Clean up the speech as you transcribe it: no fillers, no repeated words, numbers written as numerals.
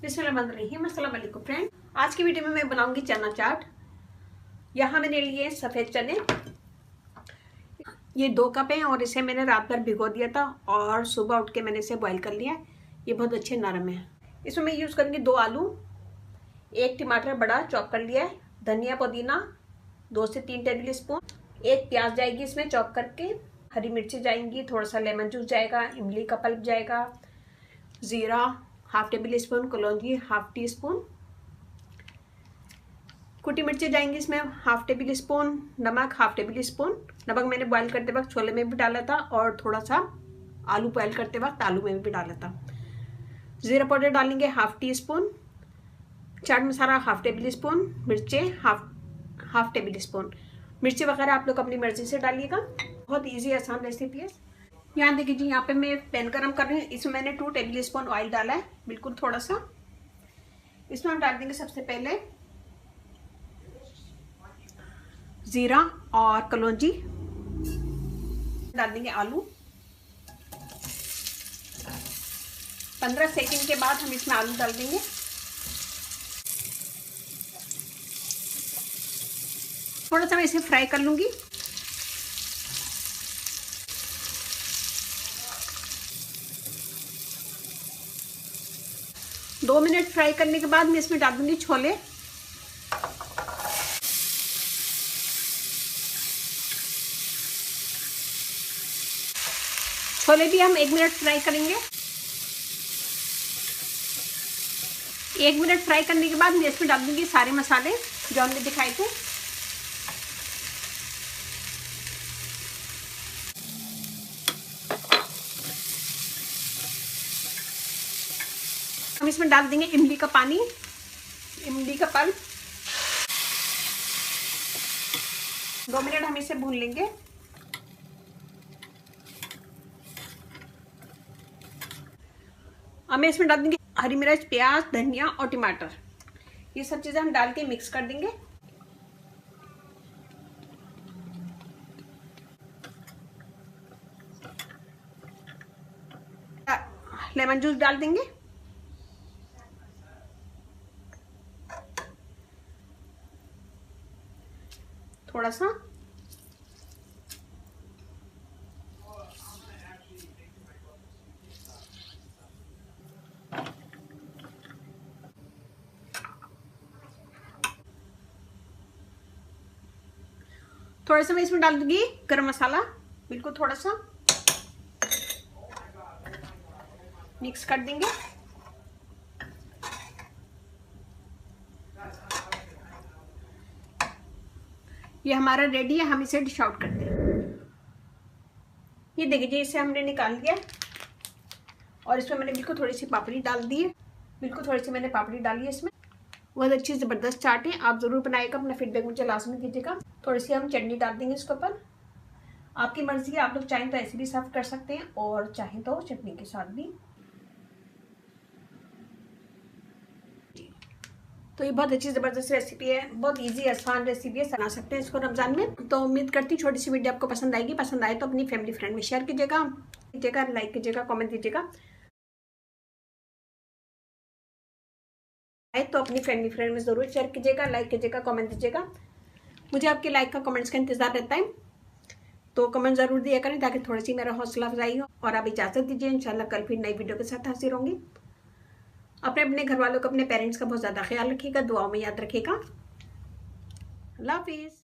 बिस्मिल्लाहिर्रहमानिर्रहीम। अस्सलाम वालेकुम फ्रेंड। आज की वीडियो में मैं बनाऊंगी चना चाट। यहाँ मैंने लिए सफ़ेद चने, ये 2 कप हैं और इसे मैंने रात भर भिगो दिया था और सुबह उठ के मैंने इसे बॉईल कर लिया है। ये बहुत अच्छे नरम है। इसमें मैं यूज़ करूँगी 2 आलू, 1 टमाटर बड़ा चॉप कर लिया है, धनिया पुदीना 2 से 3 टेबल स्पून, 1 प्याज जाएगी इसमें चॉप करके, हरी मिर्ची जाएंगी, थोड़ा सा लेमन जूस जाएगा, इमली का पल्प जाएगा, ज़ीरा हाफ टेबल स्पून, कलौंजी हाफ टी स्पून, कुटी मिर्ची जाएंगी इसमें हाफ टेबल स्पून, नमक हाफ टेबल स्पून। नमक मैंने बॉईल करते वक्त छोले में भी डाला था और थोड़ा सा आलू बॉईल करते वक्त आलू में भी डाला था। ज़ीरा पाउडर डालेंगे half tea spoon, chaat masala half table spoon, मिर्चें हाफ टेबल स्पून। मिर्ची वगैरह आप लोग अपनी मर्जी से डालिएगा। बहुत ईजी आसान रेसिपी है। यहाँ देखिए जी, यहाँ पे मैं पैन गरम कर रही हूँ। इसमें मैंने 2 टेबल स्पून ऑयल डाला है, बिल्कुल थोड़ा सा। इसमें हम डाल देंगे सबसे पहले जीरा और कलौंजी, डाल देंगे आलू। 15 सेकंड के बाद हम इसमें आलू डाल देंगे। थोड़ा सा मैं इसे फ्राई कर लूंगी। दो मिनट फ्राई करने के बाद मैं इसमें डाल दूंगी छोले। छोले भी हम 1 मिनट फ्राई करेंगे। 1 मिनट फ्राई करने के बाद मैं इसमें डाल दूंगी सारे मसाले जो हमने दिखाए थे। हम इसमें डाल देंगे इमली का पानी, इमली का पल्प। 2 मिनट हम इसे भून लेंगे। अब मैं इसमें डाल देंगे हरी मिर्च, प्याज, धनिया और टमाटर। ये सब चीज़ें हम डाल के मिक्स कर देंगे। लेमन जूस डाल देंगे। थोड़ा सा थोड़ा सा मैं इसमें डाल दूंगी गरम मसाला, बिल्कुल थोड़ा सा मिक्स कर देंगे। ये हमारा रेडी है, हम इसे डिश आउट करते हैं। ये देखिए, इसे हमने निकाल लिया और इसमें मैंने बिल्कुल थोड़ी सी पापड़ी डाल दी है। बिल्कुल थोड़ी सी मैंने पापड़ी डाली है इसमें। बहुत अच्छी ज़बरदस्त चाट है, आप ज़रूर बनाइएगा। अपना फीडबैक मुझे लाजमी दीजिएगा। थोड़ी सी हम चटनी डाल देंगे इसके ऊपर। आपकी मर्जी है, आप लोग चाहें तो ऐसे भी सर्व कर सकते हैं और चाहें तो चटनी के साथ भी। तो ये बहुत अच्छी ज़बरदस्त रेसिपी है, बहुत इजी आसान रेसिपी है, बना सकते हैं इसको रमज़ान में। तो उम्मीद करती हूँ छोटी सी वीडियो आपको पसंद आएगी। पसंद आए तो अपनी फैमिली फ्रेंड में शेयर कीजिएगा, लाइक कीजिएगा, कमेंट दीजिएगा। तो अपनी फैमिली फ्रेंड में ज़रूर शेयर कीजिएगा, लाइक कीजिएगा, कमेंट दीजिएगा। मुझे आपके लाइक का, कमेंट्स का इंतज़ार रहता है। तो कमेंट ज़रूर दिया करें ताकि थोड़ी सी मेरा हौसला अफजाई हो। और आप इजाज़त दीजिए, इंशाल्लाह कल फिर नई वीडियो के साथ हाजिर होंगी। अपने अपने घर वालों को, अपने पेरेंट्स का बहुत ज़्यादा ख्याल रखिएगा, दुआओं में याद रखिएगा। अल्लाह हाफिज़।